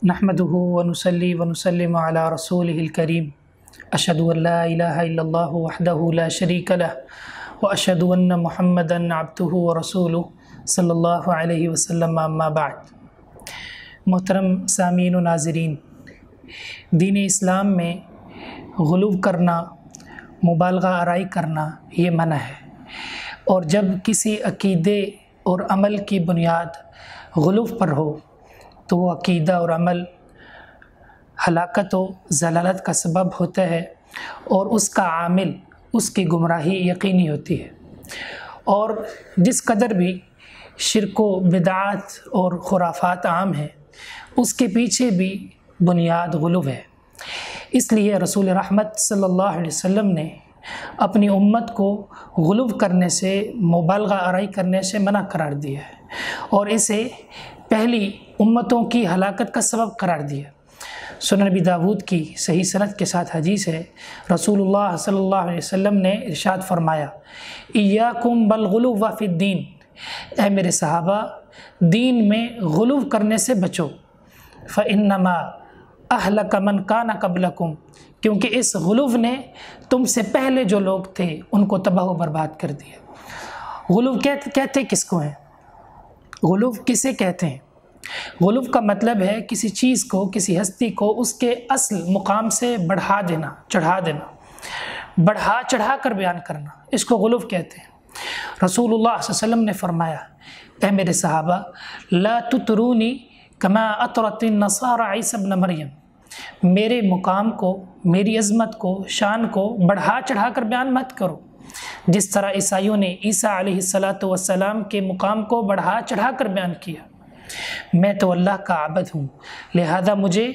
नहमदुहु व नुसल्ली व नुसल्लिमु अला रसूलिहिल करीम अशहदु अन ला इलाहा इल्लल्लाहु वहदहु ला शरीका लह व अशहदु अन्न मुहम्मदन अब्दुहु व रसूलुहु सल्लल्लाहु अलैहि वसल्लम अम्मा बाद। मोहतरम सामीन व नाज़रीन, दीन इस्लाम में गुलूव करना, मुबालगा आराई करना ये मना है। और जब किसी अक़ीदे और अमल की बुनियाद गुलूव पर हो तो वो अक़ीदा और अमल हलाकत व ज़लालत का सबब होता है और उसका आमिल, उसकी गुमराही यकीनी होती है। और जिस कदर भी शिर्क व बिदअत और खुराफात आम हैं, उसके पीछे भी बुनियाद गुलूव है। इसलिए रसूल रहमत सल्लल्लाहु अलैहि वसल्लम ने अपनी उम्मत को गुलूव करने से, मुबालगा आराई करने से मना करार दिया है और इसे पहली उम्मतों की हलाकत का सबब करार दिया। सुनन नबी दाऊद की सही सनद के साथ हदीस है, रसूलुल्लाह सल्लल्लाहु अलैहि वसल्लम ने इरशाद फरमाया, इय्याकुम बल गुलूव फ़िद्दीन, ऐ मेरे सहाबा, दीन में गुलूव करने से बचो। फ़इन्नमा अहलक मन काना क़ब्लकुम, क्योंकि इस गुलूव ने तुमसे पहले जो लोग थे उनको तबाह व बर्बाद कर दिया। गुलूव कहते किसको हैं? गुलूव किसे कहते हैं? गुलूव का मतलब है किसी चीज़ को, किसी हस्ती को उसके असल मुकाम से बढ़ा देना, चढ़ा देना, बढ़ा चढ़ा कर बयान करना, इसको गुलूव कहते हैं। रसूलुल्लाह सल्लल्लाहु अलैहि वसल्लम ने फरमाया, ऐ मेरे सहाबा, ला तुतरूनी कमा अतरतिन नसारा ईसा इब्न मरियम, मेरे मुकाम को, मेरी अज़मत को, शान को बढ़ा चढ़ा कर बयान मत करो, जिस तरह ईसाइयों ने ईसा अलैहिस्सलातु वस्सलाम के मुकाम को बढ़ा चढ़ा कर बयान किया। मैं तो अल्लाह का आबद हूँ, लिहाजा मुझे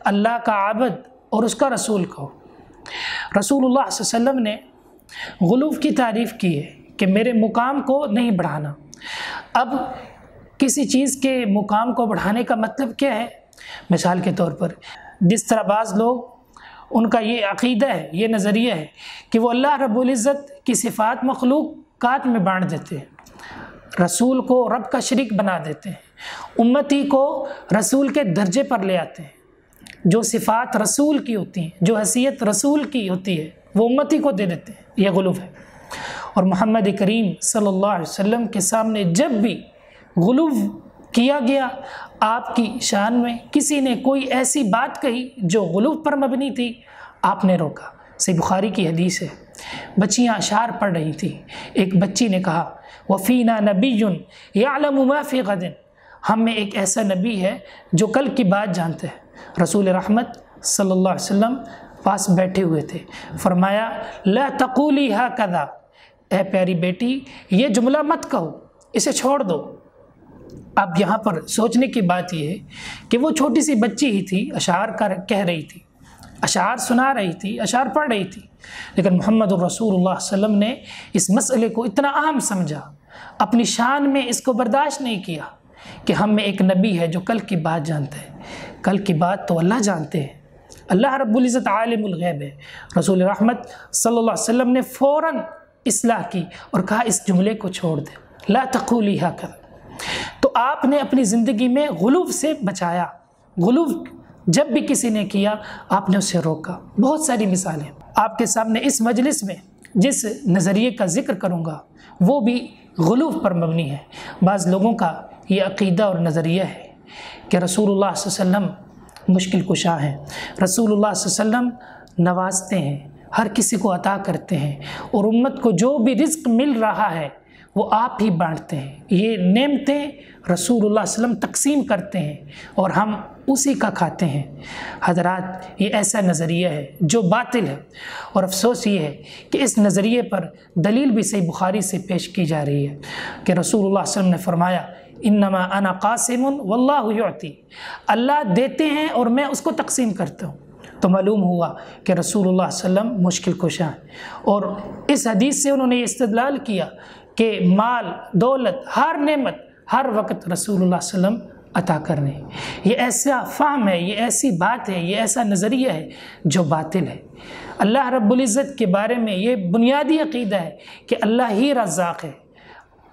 अल्लाह का आबद और उसका रसूल कहो। रसूलुल्लाह सल्लल्लाहु अलैहि वसल्लम ने गुलूव की तारीफ़ की है कि मेरे मुकाम को नहीं बढ़ाना। अब किसी चीज़ के मुकाम को बढ़ाने का मतलब क्या है? मिसाल के तौर पर जिस तरह बाज़ लोग, उनका ये अक़ीदा है, ये नज़रिया है कि वो अल्लाह रब्बुल इज़्ज़त की सिफ़ात मखलूक़ात में बाँट देते हैं, रसूल को रब का शरीक बना देते हैं, उम्मती को रसूल के दर्जे पर ले आते हैं। जो सिफ़ात रसूल की होती हैं, जो हैसियत रसूल की होती है, वो उम्मती को दे देते हैं। यह गुलूव है। और मोहम्मद करीम सल्लल्लाहु अलैहि वसल्लम के सामने जब भी गुलूव किया गया, आपकी शान में किसी ने कोई ऐसी बात कही जो गुलूव पर मबनी थी, आपने रोका। सही बुखारी की हदीस है, बच्चियाँ अशार पढ़ रही थी, एक बच्ची ने कहा, वफ़ीना नबियुन यअलमु मा फ़ी गदिन, हम में एक ऐसा नबी है जो कल की बात जानते हैं। रसूल रहमत सल्लल्लाहु अलैहि वसल्लम पास बैठे हुए थे। फरमाया, ला तक़ूली हाकज़ा, ऐ प्यारी बेटी, ये जुमला मत कहो, इसे छोड़ दो। अब यहाँ पर सोचने की बात यह है कि वो छोटी सी बच्ची ही थी, अशार कह रही थी, अशार सुना रही थी, अशार पढ़ रही थी, लेकिन मोहम्मद रसूलुल्लाह सल्लल्लाहु अलैहि वसल्लम ने इस मसले को इतना अहम समझा, अपनी शान में इसको बर्दाश्त नहीं किया कि हम में एक नबी है जो कल की बात जानते हैं। कल की बात तो अल्लाह जानते हैं, अल्लाह रब्बुल इज़्ज़त आलिमुल गैब है। रसूल रहमत सल्लल्लाहु अलैहि वसल्लम ने फ़ौरन इस्लाह की और कहा, इस जुमले को छोड़ दे, ला तक़ूली हाकज़ा। तो आपने अपनी ज़िंदगी में गुलूव से बचाया। गुलूव जब भी किसी ने किया, आपने उसे रोका। बहुत सारी मिसालें आपके सामने इस मजलिस में जिस नज़रिए का ज़िक्र करूँगा वो भी गुलूव पर मबनी है। बाज़ लोगों का ये अक़ीदा और नज़रिया है कि रसूलुल्लाह सल्लल्लाहु अलैहि वसल्लम मुश्किल कुशा हैं, रसूलुल्लाह सल्लल्लाहु अलैहि वसल्लम नवाजते हैं, हर किसी को अता करते हैं और उम्मत को जो भी रिज़्क़ मिल रहा है वो आप ही बांटते हैं। ये नेमतें रसूलुल्लाह सल्लल्लाहु अलैहि वसल्लम तकसीम करते हैं और हम उसी का खाते हैं। हज़रात, ये ऐसा नज़रिया है जो बातिल है और अफसोस ये है कि इस नज़रिए पर दलील भी सही बुखारी से पेश की जा रही है कि रसूलुल्लाह सल्लल्लाहु अलैहि वसल्लम ने फरमाया, इन्नमा अना क़ासिमुन वल्लाहु युअती, अल्लाह देते हैं और मैं उसको तकसीम करता हूँ। तो मालूम हुआ कि रसूलुल्लाह सल्लल्लाहु अलैहि वसल्लम मुश्किल कुशा हैं। और इस हदीस से उन्होंने ये इस्तदलाल किया कि माल, दौलत, हर नेमत हर वक्त रसूलुल्लाह सल्लल्लाहु अलैहि वसल्लम अता करने। ये ऐसा फ़हम है, ये ऐसी बात है, ये ऐसा नज़रिया है जो बातिल है। अल्लाह रब्बुल इज़्ज़त के बारे में ये बुनियादी अक़ीदा है कि अल्लाह ही रज़्ज़ाक़ है,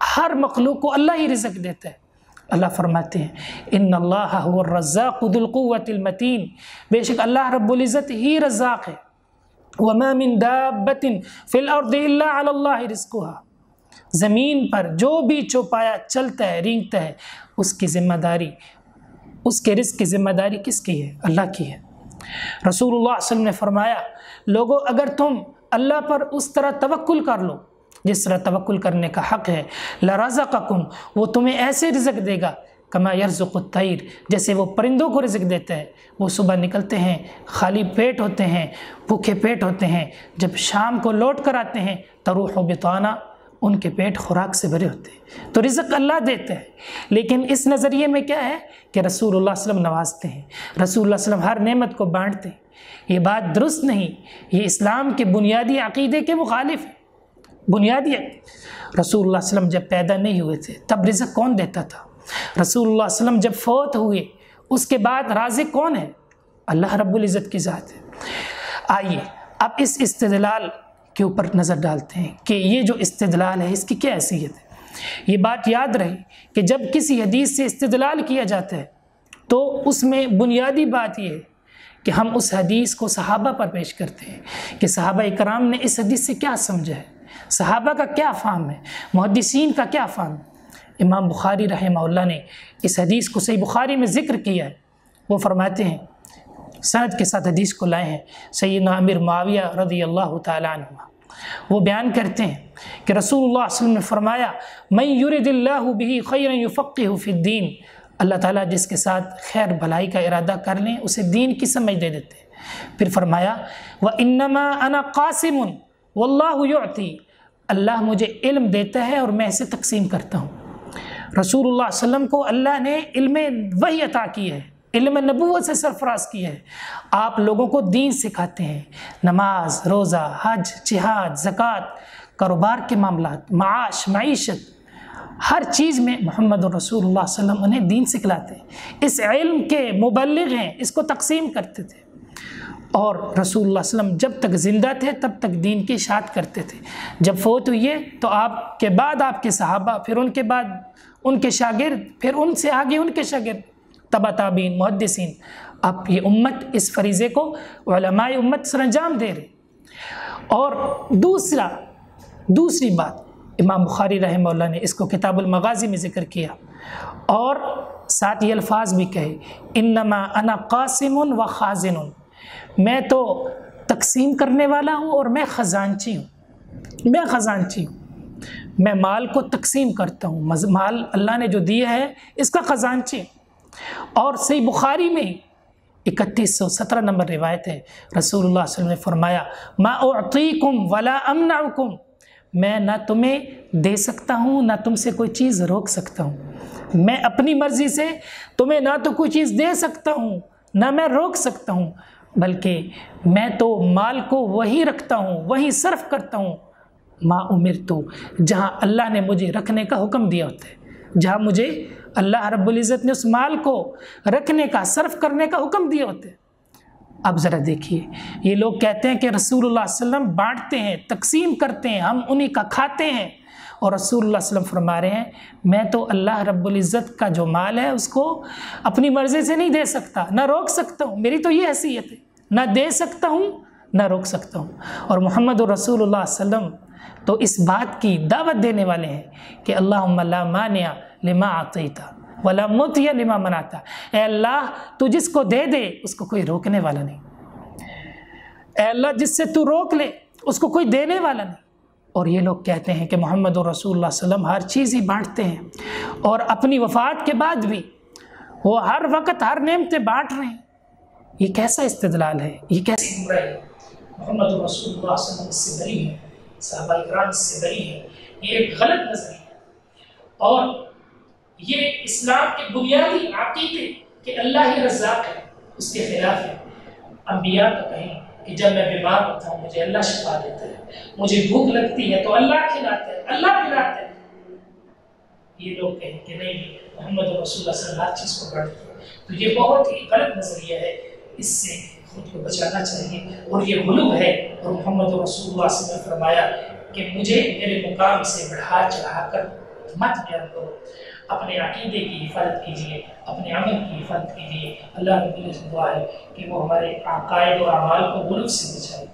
हर मखलूक को अल्लाह ही रिज़्क़ देता है। अल्लाह फरमाते हैं इन्नल्लाह हुवर रज़्ज़ाक़ु ज़ुल क़ुव्वतिल मतीन, बेशक अल्लाह रब्बुल इज़्ज़त ही रज़्ज़ाक़ है। वमा मिन दाब्बतिन फ़िल अर्दि इल्ला अलल्लाहि रिज़्क़ुहा, ज़मीन पर जो भी चौपाया चलता है रेंगता है उसकी ज़िम्मेदारी, उसके रिज़्क़ की ज़िम्मेदारी किसकी है? अल्लाह की है। रसूलुल्लाह सल्लल्लाहु अलैहि वसल्लम ने फरमाया, लोगों अगर तुम अल्लाह पर उस तरह तवक्कुल कर लो जिस तरह तवक्कुल करने का हक़ है, लरज़क़कुम, वो तुम्हें ऐसे रिज़्क़ देगा कमा यरज़ुक़ुत तैर, जैसे वो परिंदों को रिज़्क़ देता है। वो सुबह निकलते हैं, खाली पेट होते हैं, भूखे पेट होते हैं, जब शाम को लौट कर आते हैं तरूह बिताना, उनके पेट खुराक से भरे होते हैं। तो रिज़्क़ अल्लाह देते हैं। लेकिन इस नज़रिए में क्या है कि रसूलुल्लाह सल्लल्लाहु अलैहि वसल्लम नवाजते हैं, रसूलुल्लाह सल्लल्लाहु अलैहि वसल्लम हर नेमत को बांटते हैं। ये बात दुरुस्त नहीं, ये इस्लाम के बुनियादी अक़ीदे के मुखालिफ है। बुनियादी रसूलुल्लाह सल्लल्लाहु अलैहि वसल्लम जब पैदा नहीं हुए थे तब रिज़्क़ कौन देता था? रसूलुल्लाह सल्लल्लाहु अलैहि वसल्लम जब फ़ौत हुए उसके बाद राज़िक़ कौन है? अल्लाह रब्बुल इज़्ज़त की ज़ात है। आइए अब इस इस्तिदलाल के ऊपर नज़र डालते हैं कि ये जो इस्तिदलाल है इसकी क्या हैसियत है। ये बात याद रहे कि जब किसी हदीस से इस्तिदलाल किया जाता है तो उसमें बुनियादी बात ये है कि हम उस हदीस को सहाबा पर पेश करते हैं कि सहाबा इकराम ने इस हदीस से क्या समझा है, सहाबा का क्या फ़हम है, मुहद्दिसीन का क्या फ़हम है। इमाम बुखारी रहमहुल्लाह ने इस हदीस को सही बुखारी में ज़िक्र किया है। वो फरमाते हैं, सनद के साथ हदीस को लाए हैं सैयदना अमीर मुआविया रज़ियल्लाहु ताला अन्हु। वो बयान करते हैं कि रसूलुल्लाह सल्लल्लाहु अलैहि वसल्लम ने फरमाया, मन युरिदिल्लाहु बिही खैरन युफ़क़्क़िहु फ़िद्दीन, अल्लाह ताला जिसके साथ खैर भलाई का इरादा कर लें उसे दीन की समझ दे देते हैं। फिर फरमाया, व इन्नमा अना क़ासिमुन वल्लाहु युअती, अल्लाह मुझे इल्म देता है और मैं इसे तकसीम करता हूँ। रसूलुल्लाह सल्लल्लाहु अलैहि वसल्लम को अल्लाह ने इल्म वही अता की है, इल्म नबूवत से सरफराज किया है। आप लोगों को दीन सिखाते हैं, नमाज, रोज़ा, हज, जिहाद, ज़कात, कारोबार के मामलात, माश, मईशत, हर चीज़ में मोहम्मद रसूलुल्लाह सल्लल्लाहु अलैहि वसल्लम उन्हें दीन सिखलाते हैं। इस इल्म के मुबल्लिग हैं, इसको तकसीम करते थे। और रसूलुल्लाह सल्लल्लाहु अलैहि वसल्लम जब तक ज़िंदा थे तब तक दीन की इशाअत करते थे। जब फ़ौत हुए तो आपके बाद आपके सहाबा, फिर उनके बाद उनके शागिर्द, फिर उनसे आगे उनके शागिर्द, तबा ताबीन, मुहद्दिसीन, अब ये उम्मत इस फरीज़े को उलमाए उम्मत सरंजाम दे रहे। और दूसरी बात, इमाम बुखारी रहमहुल्लाह ने इसको किताबुल मगाज़ी में ज़िक्र किया और साथ ये अल्फाज भी कहे, इन्नमा अना क़ासिमुन व ख़ाज़िनुन, मैं तो तकसीम करने वाला हूँ और मैं ख़जानची हूँ। मैं ख़जानची हूँ, मैं माल को तकसीम करता हूँ, माल अल्लाह ने जो दिया है इसका ख़जानची। और सही बुखारी में 3117 नंबर रिवायत है, रसूलुल्लाह सल्लल्लाहु अलैहि वसल्लम ने फरमाया, मा उअतीकुम वला अमनउकुम, मैं ना तुम्हें दे सकता हूँ ना तुमसे कोई चीज़ रोक सकता हूँ। मैं अपनी मर्ज़ी से तुम्हें ना तो कोई चीज़ दे सकता हूँ ना मैं रोक सकता हूँ, बल्कि मैं तो माल को वही रखता हूँ, वही सर्फ करता हूँ मा उमिरतु, जहाँ अल्लाह ने मुझे रखने का हुक्म दिया होता है, जहाँ मुझे अल्लाह रब्बुल इज़्ज़त ने उस माल को रखने का, सर्फ करने का हुक्म दिया होता है। अब ज़रा देखिए, ये लोग कहते हैं कि रसूलुल्लाह सल्लल्लाहु अलैहि वसल्लम बांटते हैं, तकसीम करते हैं, हम उन्हीं का खाते हैं। और रसूलुल्लाह सल्लल्लाहु अलैहि वसल्लम फरमा रहे हैं, मैं तो अल्लाह रब्बुल इज़्ज़त का जो माल है उसको अपनी मर्ज़ी से नहीं दे सकता, ना रोक सकता हूँ। मेरी तो ये हैसियत है, ना दे सकता हूँ ना रोक सकता हूँ। और मोहम्मद रसूलुल्लाह सल्लल्लाहु अलैहि वसल्लम तो इस बात की दावत देने वाले हैं कि अल्लाहुम्मा ला मानिया लिमा अतैता वला मुतिया लिमा मनाता, ए अल्लाह तू जिसको दे दे उसको कोई रोकने वाला नहीं, ए अल्लाह जिससे तू रोक ले उसको कोई देने वाला नहीं। और ये लोग कहते हैं कि मोहम्मद रसूलुल्लाह सल्लल्लाहु अलैहि वसल्लम हर चीज़ ही बांटते हैं और अपनी वफ़ात के बाद भी वो हर वक्त हर नेमतें बांट रहे हैं। ये कैसा इस्तिदलाल है, ये कैसी बुराई है? मोहम्मद रसूलुल्लाह सल्लल्लाहु अलैहि वसल्लम इससे बरी है, सहाबा इकराम इससे बरी है। ये एक गलत नज़रिया है और ये इस्लाम के बुनियादी अक़ीदे कि अल्लाह ही रज़्ज़ाक़ है उसके खिलाफ है। अंबिया तो कहें कि जब मैं बीमार होता हूँ मुझे अल्लाह शिफा देता है, मुझे भूख लगती है तो अल्लाह खिलाता है, अल्लाह पिलाता है। ये लोग कहें कि नहीं, मोहम्मद रसूलुल्लाह सल्लल्लाहु अलैहि वसल्लम हर चीज़ को बांटते हैं। तो ये बहुत ही गलत नज़रिया है, इससे खुद को बचाना चाहिए और ये गुलूब है। और मोहम्मद रसूलुल्लाह सल्लल्लाहु अलैहि वसल्लम ने फरमाया कि मुझे मेरे मुकाम से बढ़ा चढ़ा कर मत बयान करो। अपने अकीदे की हिफाजत कीजिए, अपने अमल की हिफाजत कीजिए। अल्लाह रब्बुल इज़्ज़त से दुआ है कि वो हमारे अकायद और अमाल को गुरूर से बचाए।